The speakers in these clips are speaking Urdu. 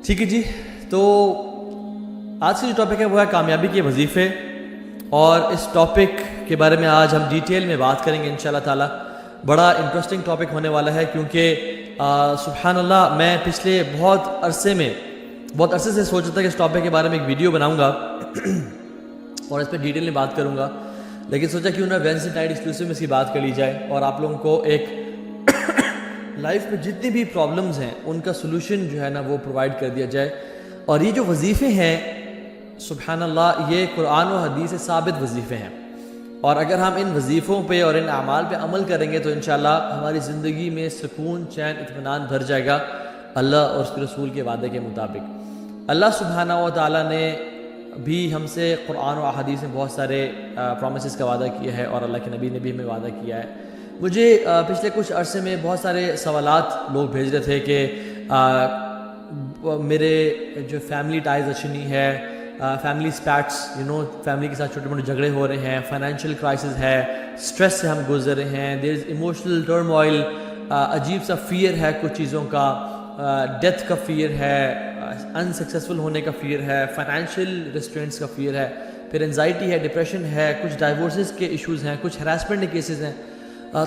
ٹھیک ہے جی، تو آج کا جو ٹاپک ہے وہ ہے کامیابی کے وظیفے، اور اس ٹاپک کے بارے میں آج ہم ڈیٹیل میں بات کریں گے انشاءاللہ تعالی۔ بڑا انٹرسٹنگ ٹاپک ہونے والا ہے، کیونکہ سبحان اللہ میں پچھلے بہت عرصے سے سوچ رہا تھا کہ اس ٹاپک کے بارے میں ایک ویڈیو بناؤں گا اور اس پہ ڈیٹیل میں بات کروں گا، لیکن سوچا کیوں نہ وینسڈے نائٹ ایکسکلوسیو میں اس کی بات کر لی جائے اور آپ لوگوں کو ایک لائف میں جتنی بھی پرابلمز ہیں ان کا سلوشن جو ہے نا وہ پرووائڈ کر دیا جائے۔ اور یہ جو وظیفے ہیں سبحان اللہ، یہ قرآن و حدیث سے ثابت وظیفے ہیں، اور اگر ہم ان وظیفوں پہ اور ان اعمال پہ عمل کریں گے تو انشاءاللہ ہماری زندگی میں سکون، چین، اطمینان بھر جائے گا اللہ اور اس کے رسول کے وعدے کے مطابق۔ اللہ سبحانہ و تعالیٰ نے بھی ہم سے قرآن و احادیث میں بہت سارے پرومسز کا وعدہ کیا ہے، اور اللہ کے نبی نے بھی ہمیں وعدہ کیا ہے۔ مجھے پچھلے کچھ عرصے میں بہت سارے سوالات لوگ بھیج رہے تھے کہ میرے جو فیملی ٹائز اچھی نہیں ہے، فیملی اسپیٹس فیملی کے ساتھ چھوٹے موٹے جھگڑے ہو رہے ہیں، فائنینشیل کرائسس ہے، اسٹریس سے ہم گزر رہے ہیں، دیر از ایموشنل ٹرموائل، عجیب سا فیئر ہے کچھ چیزوں کا، ڈیتھ کا فیئر ہے، انسکسیسفل ہونے کا فیئر ہے، فائنینشیل ریسٹرینٹس کا فیئر ہے، پھر انزائٹی ہے، ڈپریشن ہے، کچھ ڈائیورسز کے ایشوز ہیں، کچھ ہراسمنٹ کے کیسز ہیں۔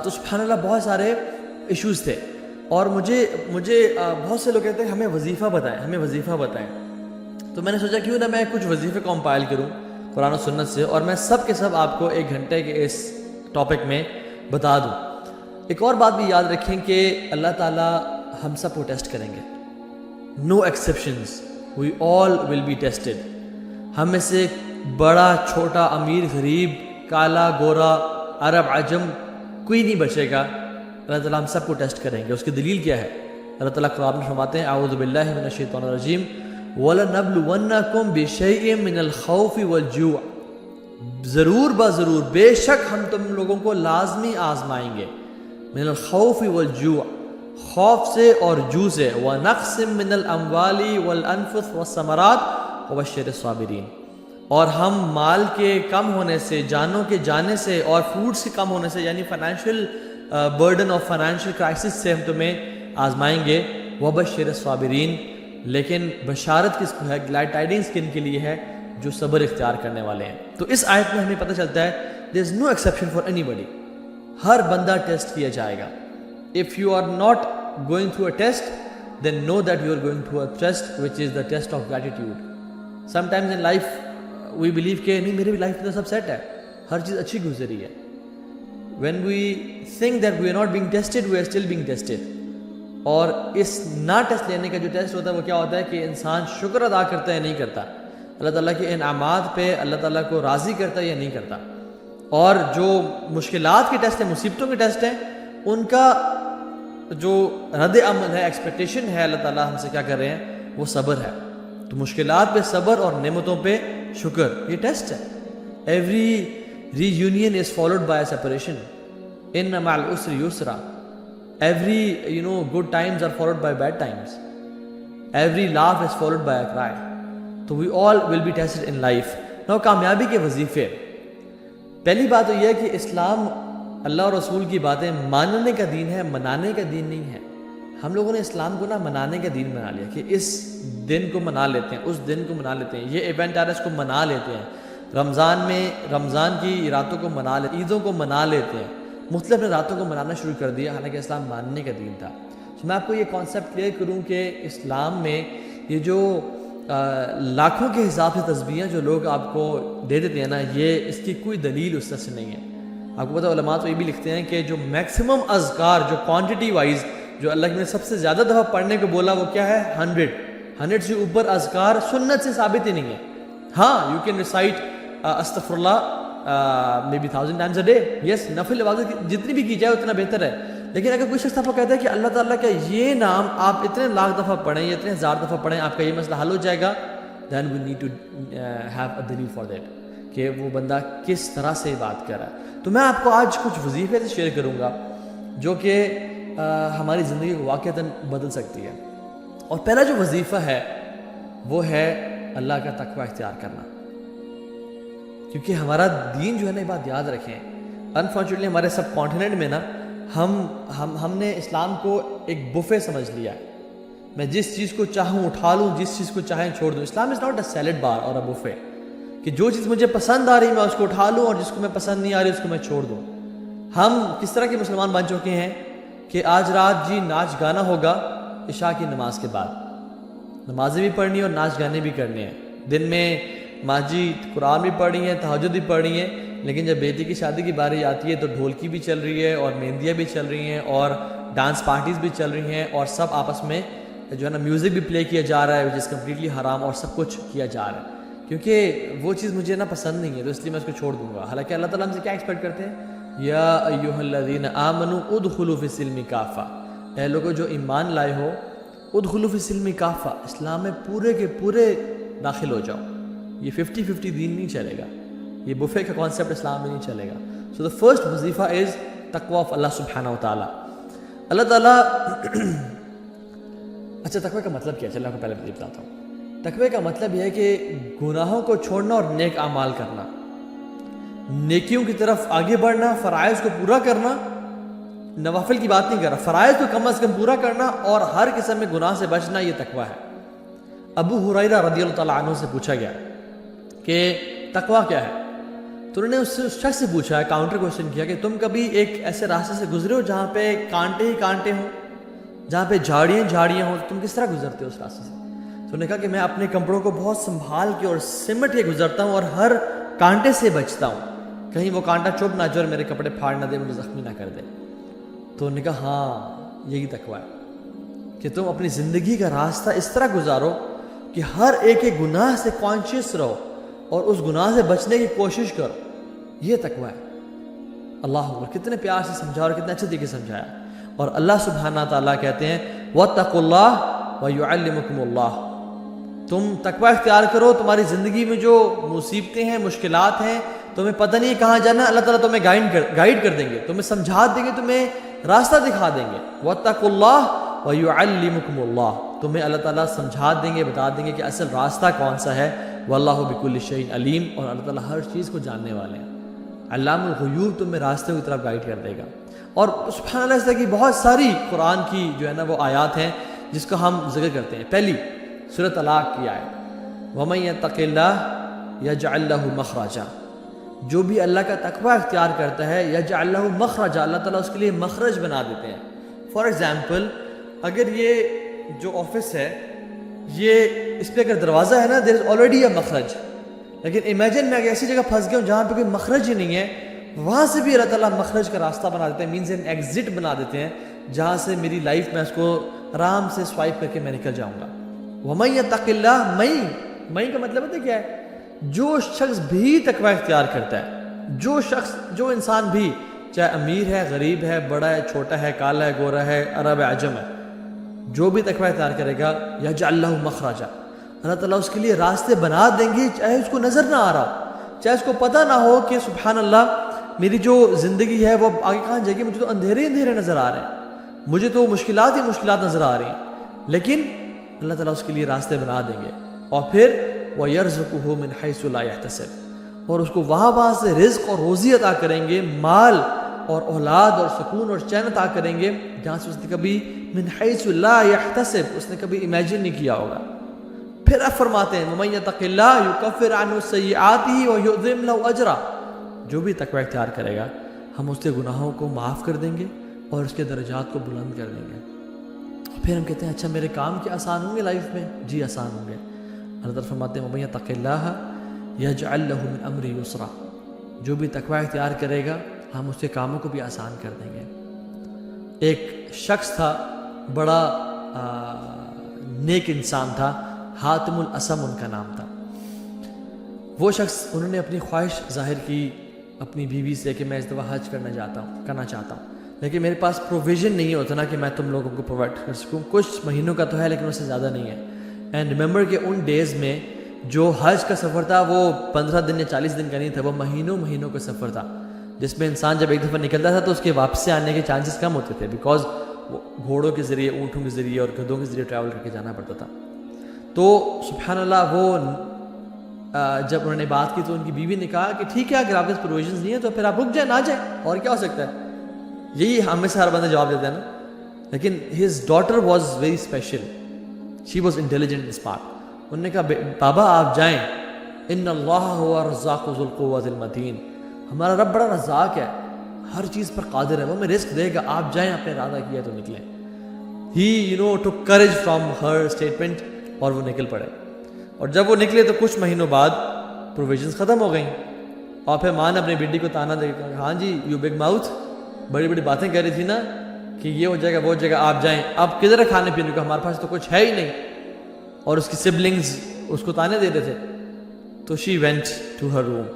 تو سبحان اللہ بہت سارے ایشوز تھے، اور مجھے بہت سے لوگ کہتے ہیں ہمیں وظیفہ بتائیں، تو میں نے سوچا کیوں نہ میں کچھ وظیفے کمپائل کروں قرآن و سنت سے، اور میں سب کے سب آپ کو 1 گھنٹے کے اس ٹاپک میں بتا دوں۔ ایک اور بات بھی یاد رکھیں کہ اللہ تعالیٰ ہم سب کو ٹیسٹ کریں گے، no exceptions, we all will be tested. ہم میں سے بڑا چھوٹا، امیر غریب، کالا گورا، عرب عجم، کوئی نہیں بچے گا، اللہ تعالیٰ ہم سب کو ٹیسٹ کریں گے۔ اس کی دلیل کیا ہے؟ اللہ تعالیٰ قرآن میں فرماتے ہیں اعوذ باللہ من الشیطان الرجیم وَلَنَبْلُوَنَّكُمْ بِشَيْءٍ مِّنَ الْخَوْفِ وَالْجُوعِ، ضرور بے شک ہم تم لوگوں کو لازمی آزمائیں گے، من الخوف والجوع، خوف سے اور جو سے، وَنَقْصٍ مِّنَ الْأَمْوَالِ وَالْأَنفُسِ وَالثَّمَرَاتِ وَبَشِّرِ الصَّابِرِينَ، اور ہم مال کے کم ہونے سے، جانوں کے جانے سے، اور فوڈس کے کم ہونے سے، یعنی فائنینشیل برڈن اور فائنینشیل کرائسس سے ہم تمہیں آزمائیں گے، وَبَشِّرِ الصَّابِرِينَ، لیکن بشارت کس کو ہے، گلیڈ ٹائڈنگز کن کے لیے ہے؟ جو صبر اختیار کرنے والے ہیں۔ تو اس آیت میں ہمیں پتہ چلتا ہے there is no exception for anybody، ہر بندہ ٹیسٹ کیا جائے گا۔ if you are not going through a test then know that you are going through a test which is the test of gratitude۔ sometimes in life we believe کہ نہیں میری لائف میں تو سب سیٹ ہے، ہر چیز اچھی گزری ہے۔ when we think that we are not being tested we are still being tested۔ اور اس نہ ٹیسٹ لینے کا جو ٹیسٹ ہوتا ہے وہ کیا ہوتا ہے کہ انسان شکر ادا کرتا ہے نہیں کرتا، اللہ تعالیٰ کے انعامات پہ اللہ تعالیٰ کو راضی کرتا ہے یا نہیں کرتا۔ اور جو مشکلات کے ٹیسٹ ہیں، مصیبتوں کے ٹیسٹ ہیں، ان کا جو رد عمل ہے، ایکسپیکٹیشن ہے، اللہ تعالیٰ ہم سے کیا کر رہے ہیں؟ وہ صبر ہے۔ تو مشکلات پہ صبر اور نعمتوں پہ شکر، یہ ٹیسٹ ہے۔ Every reunion is followed by separation, ان مع العسر یسرا۔ Every good times are followed by bad times. Every laugh is followed by a cry. So we all will be tested in life. Now کامیابی کے وظیفے، پہلی بات تو یہ ہے کہ اسلام اللہ اور رسول کی باتیں ماننے کا دین ہے، منانے کا دین نہیں ہے۔ ہم لوگوں نے اسلام کو منانے کا دین بنا لیا کہ اس دن کو منا لیتے ہیں، اس دن کو منا لیتے ہیں، یہ ایونٹ آ رہا ہے اس کو منا لیتے ہیں، رمضان میں رمضان کی راتوں کو منا لیتے ہیں، عیدوں کو منا لیتے ہیں، مختلف راتوں کو منانا شروع کر دیا، حالانکہ اسلام ماننے کا دین تھا۔ تو میں آپ کو یہ کانسیپٹ کلیئر کروں کہ اسلام میں یہ جو لاکھوں کے حساب سے تسبیحیں جو لوگ آپ کو دے دیتے ہیں نا، یہ اس کی کوئی دلیل اس طرح سے نہیں ہے۔ آپ کو پتہ علماء تو یہ بھی لکھتے ہیں کہ جو میکسیمم اذکار، جو کوانٹٹی وائز جو اللہ نے سب سے زیادہ دفعہ پڑھنے کو بولا وہ کیا ہے؟ 100 سے اوپر اذکار سنت سے ثابت ہی نہیں ہے۔ ہاں یو کین ریسائٹ استغفر اللہ maybe 1000 times a day، یس، نفل عبادت جتنی بھی کی جائے اتنا بہتر ہے، لیکن اگر کوئی شخص آپ کو کہتا ہے کہ اللہ تعالیٰ کا یہ نام آپ اتنے لاکھ دفعہ پڑھیں یا اتنے 1000 دفعہ پڑھیں آپ کا یہ مسئلہ حل ہو جائے گا، then we need to have a دلیل for that، کہ وہ بندہ کس طرح سے بات کر رہا ہے۔ تو میں آپ کو آج کچھ وظیفے سے شیئر کروں گا جو کہ ہماری زندگی کو واقعتاً بدل سکتی ہے۔ اور پہلا جو وظیفہ ہے وہ ہے اللہ کا تقوی اختیار کرنا، کیونکہ ہمارا دین جو ہے نا، یہ بات یاد رکھیں، انفارچونیٹلی ہمارے سب کانٹیننٹ میں نا ہم نے اسلام کو ایک بفے سمجھ لیا ہے میں جس چیز کو چاہوں اٹھا لوں, جس چیز کو چاہیں چھوڑ دوں. اسلام از ناٹ اے سیلڈ بار اور اے بوفے کہ جو چیز مجھے پسند آ رہی میں اس کو اٹھا لوں اور جس کو میں پسند نہیں آ رہی اس کو میں چھوڑ دوں. ہم کس طرح کے مسلمان بن چکے ہیں کہ آج رات جی ناچ گانا ہوگا عشاء کی نماز کے بعد, نمازیں بھی پڑھنی اور ناچ گانے بھی کرنے ہیں. دن میں ماں جی قرآن بھی پڑھ رہی ہیں, تہجد بھی پڑھ رہی ہیں, لیکن جب بیٹی کی شادی کی باری آتی ہے تو ڈھولکی بھی چل رہی ہے اور مہندیاں بھی چل رہی ہیں اور ڈانس پارٹیز بھی چل رہی ہیں اور سب آپس میں جو ہے نا میوزک بھی پلے کیا جا رہا ہے, وچ از کمپلیٹلی حرام, اور سب کچھ کیا جا رہا ہے کیونکہ وہ چیز مجھے نا پسند نہیں ہے, تو اس لیے میں اس کو چھوڑ دوں گا. حالانکہ اللہ تعالیٰ ہم سے کیا ایکسپیکٹ کرتے ہیں, یا ایھا الذین آمنوا ادخلوا فی السلم کافہ, اے لوگوں جو ایمان لائے ہو, ادخلوا فی السلم کافہ, اسلام میں پورے کے پورے داخل ہو جاؤ. یہ 50-50 دین نہیں چلے گا, یہ بفے کا کانسیپٹ اسلام میں نہیں چلے گا. سو دا فرسٹ وظیفہ از تقویٰ آف اللہ سبحانہ و تعالیٰ. اللہ تعالیٰ اچھا تقوی کا مطلب کیا ہے, چلیں آپ کو پہلے بتاتا ہوں. تقوی کا مطلب یہ ہے کہ گناہوں کو چھوڑنا اور نیک اعمال کرنا, نیکیوں کی طرف آگے بڑھنا, فرائض کو پورا کرنا. نوافل کی بات نہیں کر رہا, فرائض کو کم از کم پورا کرنا اور ہر قسم میں گناہ سے بچنا, یہ تقوی ہے. ابو ہریرہ رضی اللہ تعالیٰ عنہ سے پوچھا گیا کہ تقوی کیا ہے, تو انہوں نے اس شخص سے پوچھا, کاؤنٹر کوشچن کیا کہ تم کبھی ایک ایسے راستے سے گزرے ہو جہاں پہ کانٹے ہی کانٹے ہوں, جہاں پہ جھاڑیاں ہوں, تم کس طرح گزرتے ہو اس راستے سے؟ تو انہوں نے کہا کہ میں اپنے کپڑوں کو بہت سنبھال کے اور سمٹ کے گزرتا ہوں اور ہر کانٹے سے بچتا ہوں, کہیں وہ کانٹا چپ نہ جائے اور میرے کپڑے پھاڑ نہ دے, مجھے زخمی نہ کر دے. تو انہوں نے کہا ہاں یہی تقوی ہے کہ تم اپنی زندگی کا راستہ اس طرح گزارو کہ ہر ایک گناہ سے کانشیس رہو اور اس گناہ سے بچنے کی کوشش کرو, یہ تقوی ہے. اللہ اکبر, کتنے پیار سے سمجھا اور کتنے اچھے طریقے سے سمجھایا. اور اللہ سبحانہ تعالیٰ کہتے ہیں واتقوا اللہ ویعلمکم اللہ, تم تقوی اختیار کرو, تمہاری زندگی میں جو مصیبتیں ہیں, مشکلات ہیں, تمہیں پتہ نہیں کہاں جانا, اللہ تعالیٰ تمہیں گائیڈ کر دیں گے, تمہیں سمجھا دیں گے, تمہیں راستہ دکھا دیں گے. واتقوا اللہ ویعلمکم اللہ, تمہیں اللہ تعالیٰ سمجھا دیں گے, بتا دیں گے کہ اصل راستہ کون سا ہے. واللہ بکل شیء علیم, اور اللہ تعالیٰ ہر چیز کو جاننے والے ہیں. علام الغیوب تمہیں راستے کی طرف گائیڈ کر دے گا. اور سبحان اللہ, اس طرح کی بہت ساری قرآن کی جو ہے نا وہ آیات ہیں جس کو ہم ذکر کرتے ہیں. پہلی سورۃ طلاق کی آیت, وَمَن يَتَّقِ اللَّهَ يَجْعَلْ لَهُ مَخْرَجًا, جو بھی اللہ کا تقوی اختیار کرتا ہے, یجعل لہ مخرجا, اللہ تعالیٰ اس کے لیے مخرج بنا دیتے ہیں. فار ایگزامپل, اگر یہ جو آفس ہے, یہ اس پہ اگر دروازہ ہے نا, دیر از آلریڈی اے مخرج, لیکن امیجن میں اگر ایسی جگہ پھنس گیا ہوں جہاں پہ کوئی مخرج ہی نہیں ہے, وہاں سے بھی اللہ تعالیٰ مخرج کا راستہ بنا دیتے ہیں, مینز این ایگزٹ بنا دیتے ہیں جہاں سے میری لائف میں اس کو آرام سے سوائپ کر کے میں نکل جاؤں گا. وَمَن يَتَّقِ اللَّهَ, مَن کا مطلب ہے کیا ہے, جو شخص بھی تقوی اختیار کرتا ہے, جو انسان بھی, چاہے امیر ہے, غریب ہے, بڑا ہے, چھوٹا ہے, کالا ہے, گورا ہے, عرب ہے, عجم ہے, جو بھی تقوی اختیار کرے گا, یجعل لہ مخرجا, اللہ تعالیٰ اس کے لیے راستے بنا دیں گے, چاہے اس کو نظر نہ آ رہا, چاہے اس کو پتہ نہ ہو کہ سبحان اللہ میری جو زندگی ہے وہ آگے کہاں جائے گی, مجھے تو اندھیرے نظر آ رہے ہیں, مجھے تو مشکلات ہی مشکلات نظر آ رہی ہیں, لیکن اللہ تعالیٰ اس کے لیے راستے بنا دیں گے. اور پھر وَيَرْزُقُهُ مِنْ حَيْثُ لَا يَحْتَسِبُ, اور اس کو وہاں سے رزق اور روزی عطا کریں گے, مال اور اولاد اور سکون اور چین عطا کریں گے جہاں سے اس نے کبھی من حیث لا يحتسب, اس نے کبھی امیجن نہیں کیا ہوگا. پھر اب فرماتے ہیں وَمَن يَتَّقِ اللَّهَ يُكَفِّرْ عَنْهُ سَيِّئَاتِهِ وَيُعْظِمْ لَهُ أَجْرًا, جو بھی تقوی اختیار کرے گا ہم اس کے گناہوں کو معاف کر دیں گے اور اس کے درجات کو بلند کر دیں گے. پھر ہم کہتے ہیں اچھا میرے کام کیا آسان ہوں گے لائف میں؟ جی آسان ہوں گے. اللہ تعالیٰ فرماتے ہیں وَمَن يَتَّقِ اللَّهَ يَجْعَلْ لَهُ مِنْ أَمْرِهِ يُسْرًا, جو بھی تقوی اختیار کرے گا ہم اس کے کاموں کو بھی آسان کر دیں گے. ایک شخص تھا, بڑا نیک انسان تھا, حاتم الاسم ان کا نام تھا. وہ شخص, انہوں نے اپنی خواہش ظاہر کی اپنی بیوی سے کہ میں اس دفعہ حج کرنا چاہتا ہوں, لیکن میرے پاس پروویژن نہیں ہوتا نا کہ میں تم لوگوں کو پرووائڈ کر سکوں. کچھ مہینوں کا تو ہے لیکن اس سے زیادہ نہیں ہے. اینڈ ریممبر کہ ان ڈیز میں جو حج کا سفر تھا وہ 15 دن یا 40 دن کا نہیں تھا, وہ مہینوں کا سفر تھا, جس میں انسان جب ایک دفعہ نکلتا تھا تو اس کے واپس سے آنے کے چانسز کم ہوتے تھے, بیکاز گھوڑوں کے ذریعے, اونٹوں کے ذریعے اور گدھوں کے ذریعے ٹریول کر کے جانا پڑتا تھا. تو سبحان اللہ, وہ جب انہوں نے بات کی تو ان کی بیوی نے کہا کہ ٹھیک ہے اگر آپ کے پاس پروویژنز نہیں ہیں تو پھر آپ رک جائیں, نہ جائیں, اور کیا ہو سکتا ہے. یہی ہم میں سے ہر بندہ جواب دیتا ہے نا. لیکن his daughter was very special, she was intelligent and smart. انہوں نے کہا بابا آپ جائیں, ان اللہ هو الرزاق ذو القوۃ المتین, ہمارا رب بڑا رزاق ہے, ہر چیز پر قادر ہے, وہ ہمیں رزق دے گا, آپ جائیں, آپ نے ارادہ کیا تو نکلیں. ہی took courage from her statement, اور وہ نکل پڑے. اور جب وہ نکلے تو کچھ مہینوں بعد پروویژنس ختم ہو گئیں, اور پھر ماں نے اپنی بیٹی کو تانا دے کہا ہاں جی یو بگ ماؤتھ, بڑی بڑی باتیں کہہ رہی تھی نا کہ یہ ہو جائے گا وہ ہو جائے گا, آپ جائیں, اب کدھر ہے کھانے پینے کو, ہمارے پاس تو کچھ ہے ہی نہیں. اور اس کی سبلنگز اس کو تانے دے رہے تھے. تو شی وینٹ ٹو ہر روم,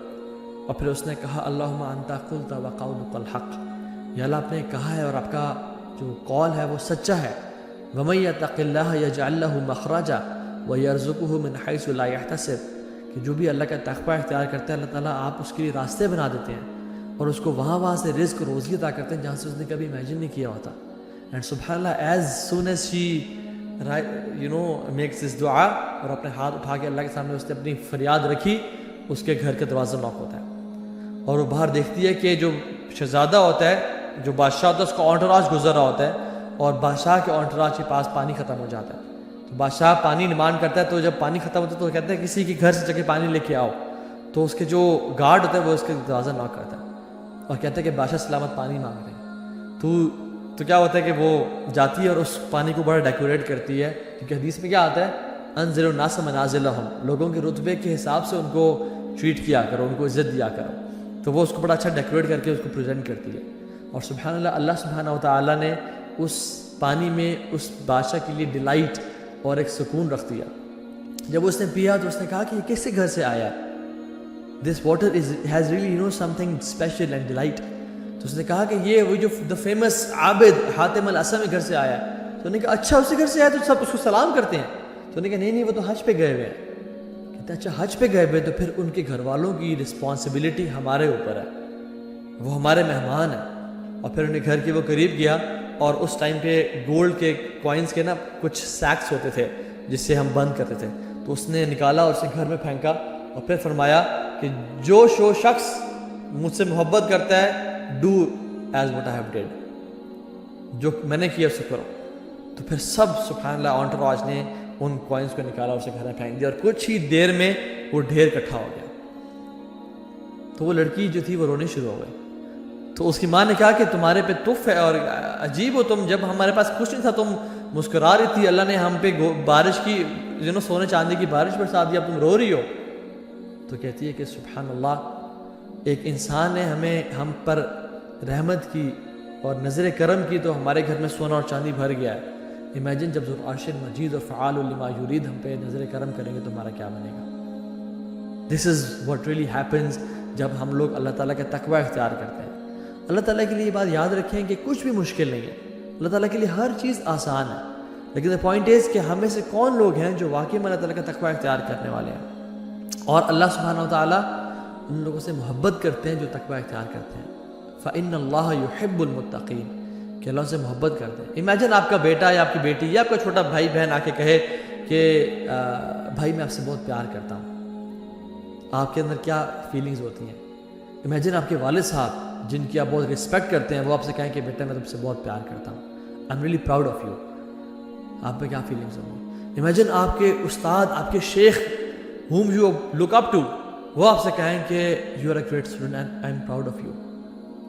اور پھر اس نے کہا اللہم انت قلت وقولک الحق, یا اللہ آپ نے کہا ہے اور آپ کا جو قول ہے وہ سچا ہے. ومن یتق اللہ یجعل لہ مخرجا ویرزقہ من حیث لا یحتسب, کہ جو بھی اللہ کا تقوی اختیار کرتا ہے اللہ تعالیٰ آپ اس کے لیے راستے بنا دیتے ہیں اور اس کو وہاں سے رزق و روزی عطا کرتے ہیں جہاں سے اس نے کبھی امیجن نہیں کیا ہوتا. اینڈ سبحان اللہ, as soon as she makes this دعا, اور اپنے ہاتھ اٹھا کے اللہ کے سامنے اس نے اپنی فریاد رکھی, اس کے گھر کا دروازہ نوک ہوتا ہے, اور وہ باہر دیکھتی ہے کہ جو شہزادہ ہوتا ہے, جو بادشاہ ہوتا ہے, اس کا انٹراج گزر رہا ہوتا ہے, اور بادشاہ کے انٹراج کے پاس پانی ختم ہو جاتا ہے. تو بادشاہ پانی ڈیمانڈ کرتا ہے, تو جب پانی ختم ہوتا ہے تو کہتے ہیں کسی کے گھر سے جا کے پانی لے کے آؤ. تو اس کے جو گارڈ ہوتا ہے وہ اس کے دروازہ نوک کرتا ہے اور کہتا ہے کہ بادشاہ سلامت پانی مانگ رہے ہیں. تو کیا ہوتا ہے کہ وہ جاتی ہے اور اس پانی کو بڑا ڈیکوریٹ کرتی ہے, کیونکہ حدیث میں کیا آتا ہے انزل الناس منازلہم, لوگوں کے رتبے کے حساب سے ان کو ٹریٹ کیا کرو, ان کو عزت دیا کرو. تو وہ اس کو بڑا اچھا ڈیکوریٹ کر کے اس کو پریزنٹ کرتی ہے. اور سبحان اللہ, اللہ سبحانہ و تعالیٰ نے اس پانی میں اس بادشاہ کے لیے ڈیلائٹ اور ایک سکون رکھ دیا. جب اس نے پیا تو اس نے کہا کہ یہ کس کے گھر سے آیا, this water has really some thing special and delight. تو اس نے کہا کہ یہ وہ جو دا فیمس عابد حاتم الاسمی گھر سے آیا. تو انہوں نے کہا اچھا اسی گھر سے آیا, تو سب اس کو سلام کرتے ہیں. تو انہوں نے کہا نہیں وہ تو حج پہ گئے ہوئے ہیں. کہتے ہیں اچھا حج پہ گئے ہوئے, تو پھر ان کے گھر والوں کی رسپانسبلٹی ہمارے اوپر ہے, وہ ہمارے مہمان ہیں. اور پھر انہیں گھر کے وہ قریب گیا, اور اس ٹائم پہ گولڈ کے کوائنس کے نا کچھ سیکس ہوتے تھے جس سے ہم بند کرتے تھے, تو اس نے نکالا اور اسے گھر میں پھینکا, اور پھر فرمایا کہ جو شخص مجھ سے محبت کرتا ہے do as what I have did, جو میں نے کیا اسے کرو. تو پھر سب سبحان اللہ انٹراج نے ان کوائنس کو نکالا, اسے گھر میں پھینک دیا, اور کچھ ہی دیر میں وہ ڈھیر اکٹھا ہو گیا. تو وہ لڑکی جو تھی وہ رونے شروع ہو گئی. تو اس کی ماں نے کہا کہ تمہارے پہ تف ہے اور عجیب ہو تم, جب ہمارے پاس کچھ نہیں تھا تم مسکرا رہی تھی, اللہ نے ہم پہ بارش کی سونے چاندی کی بارش برسا دی, اب تم رو رہی ہو. تو کہتی ہے کہ سبحان اللہ, ایک انسان نے ہم پر رحمت کی اور نظر کرم کی تو ہمارے گھر میں سونا اور چاندی بھر گیا ہے. امیجن جب ذو العرش مجید اور فعال لما یرید ہم پہ نظر کرم کریں گے تو ہمارا کیا بنے گا. دس از واٹ ریئلی ہیپنز جب ہم لوگ اللہ تعالیٰ کا تقوی اختیار کرتے ہیں. اللہ تعالیٰ کے لیے یہ بات یاد رکھیں کہ کچھ بھی مشکل نہیں ہے, اللہ تعالیٰ کے لیے ہر چیز آسان ہے. لیکن دا پوائنٹ از کہ ہم میں سے کون لوگ ہیں جو واقعی میں اللہ تعالیٰ کا تقوی اختیار کرنے والے ہیں, اور اللہ سبحانہ و تعالیٰ ان لوگوں سے محبت کرتے ہیں جو تقوی اختیار کرتے ہیں. فَإِنَّ اللَّهَ يُحِبُّ الْمُتَّقِينَ, کہ اللہ سے محبت کرتے ہیں. امیجن آپ کا بیٹا یا آپ کی بیٹی یا آپ کا چھوٹا بھائی بہن آ کے کہے کہ بھائی میں آپ سے بہت پیار کرتا ہوں, آپ کے اندر کیا فیلنگز ہوتی ہیں. امیجن آپ کے والد صاحب جن کی آپ بہت رسپیکٹ کرتے ہیں وہ آپ سے کہیں کہ بیٹا میں تم سے بہت پیار کرتا ہوں, I am really proud of you, آپ پہ کیا فیلنگز ہوں گی. امیجن آپ کے استاد, آپ کے شیخ whom you look up to, وہ آپ سے کہیں کہ you are a great student and I am proud of you,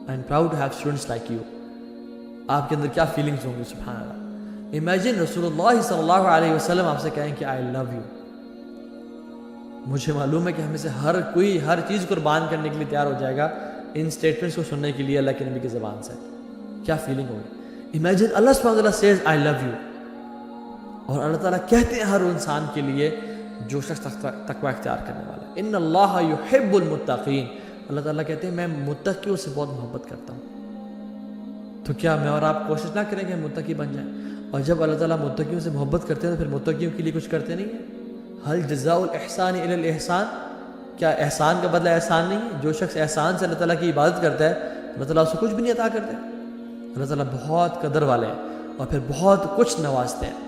I am proud to have students like you, آپ کے اندر کیا فیلنگز ہوں گی. سبحان اللہ. امیجن رسول اللہ صلی اللہ علیہ وسلم آپ سے کہیں کہ I love you. مجھے معلوم ہے کہ ہمیں سے ہر کوئی ہر چیز قربان کرنے کے لیے تیار ہو جائے گا ان سٹیٹمنٹس کو سننے کے لیے اللہ کے نبی کی زبان سے. کیا فیلنگ ہوگی. امیجن اللہ سبحانہ وتعالیٰ says I love you, اور اللہ تعالیٰ کہتے ہیں ہر انسان کے لیے جو شخص تقوی اختیار کرنے والا ہے, ان اللہ یحب المتقین, اللہ تعالیٰ کہتے ہیں میں متقیوں سے بہت محبت کرتا ہوں. تو کیا میں اور آپ کوشش نہ کریں کہ ہم متقی بن جائیں. اور جب اللہ تعالیٰ متقیوں سے محبت کرتے ہیں تو پھر متقیوں کے لیے کچھ کرتے نہیں ہیں. حل جزاء الاحسان الی الاحسان, کیا احسان کا بدلہ احسان نہیں ہے. جو شخص احسان سے اللہ تعالیٰ کی عبادت کرتا ہے اللہ تعالیٰ اسے کچھ بھی نہیں عطا کرتے. اللہ تعالیٰ بہت قدر والے ہیں اور پھر بہت کچھ نوازتے ہیں.